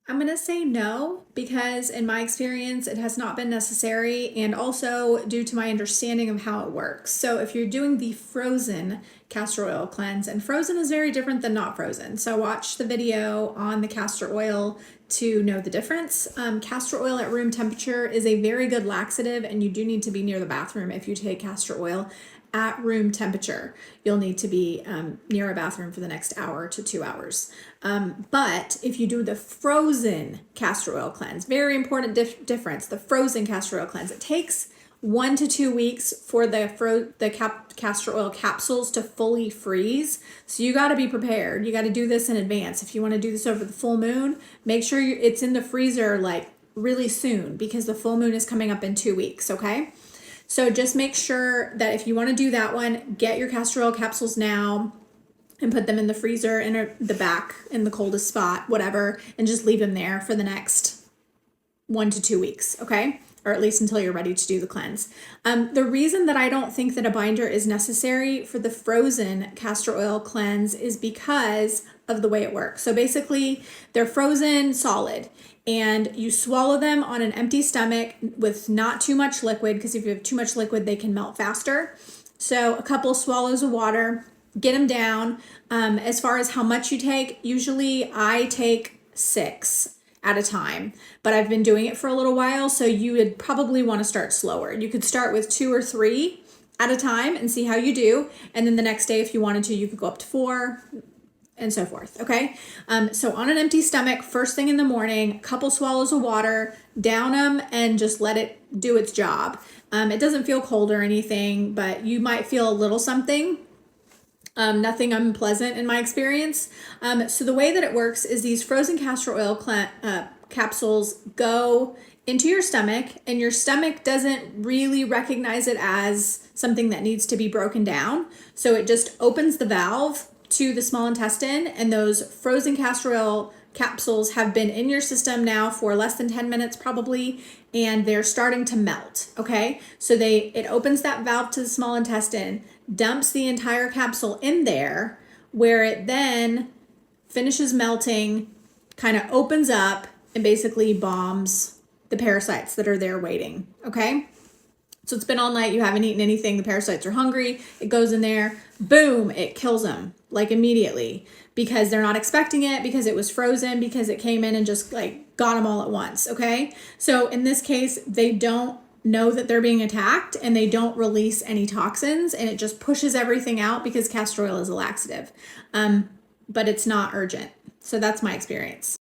I'm going to say no because in my experience it has not been necessary, and also due to my understanding of how it works. So if you're doing the frozen castor oil cleanse, and frozen is very different than not frozen. So watch the video on the castor oil to know the difference. Castor oil at room temperature is a very good laxative, and you do need to be near the bathroom if you take castor oil at room temperature. You'll need to be near a bathroom for the next hour to 2 hours. But if you do the frozen castor oil cleanse, very important difference, the frozen castor oil cleanse, it takes 1 to 2 weeks for the castor oil capsules to fully freeze. So you got to be prepared. You got to do this in advance. If you want to do this over the full moon, make sure it's in the freezer like really soon, because the full moon is coming up in 2 weeks, okay? So just make sure that if you want to do that one, get your castor oil capsules now and put them in the freezer in the back in the coldest spot, whatever, and just leave them there for the next 1 to 2 weeks, okay? Or at least until you're ready to do the cleanse. The reason that I don't think that a binder is necessary for the frozen castor oil cleanse is because of the way it works. So basically, they're frozen solid, and you swallow them on an empty stomach with not too much liquid, because if you have too much liquid, they can melt faster. So a couple swallows of water, get them down. As far as how much you take, usually I take 6 at a time, but I've been doing it for a little while, so you would probably want to start slower. You could start with 2 or 3 at a time and see how you do, and then the next day if you wanted to, you could go up to 4 and so forth, okay? So on an empty stomach, first thing in the morning, couple swallows of water, down them, and just let it do its job. It doesn't feel cold or anything, but you might feel a little something. Nothing unpleasant in my experience. So the way that it works is these frozen castor oil capsules go into your stomach, and your stomach doesn't really recognize it as something that needs to be broken down. So it just opens the valve to the small intestine, and those frozen castor oil capsules have been in your system now for less than 10 minutes probably, and they're starting to melt, okay? So it opens that valve to the small intestine, dumps the entire capsule in there, where it then finishes melting, kind of opens up, and basically bombs the parasites that are there waiting, okay? So it's been all night, you haven't eaten anything, the parasites are hungry, it goes in there, boom, it kills them, like immediately, because they're not expecting it, because it was frozen, because it came in and just like got them all at once, okay? So in this case, they don't know that they're being attacked, and they don't release any toxins, and it just pushes everything out because castor oil is a laxative. But it's not urgent. So that's my experience.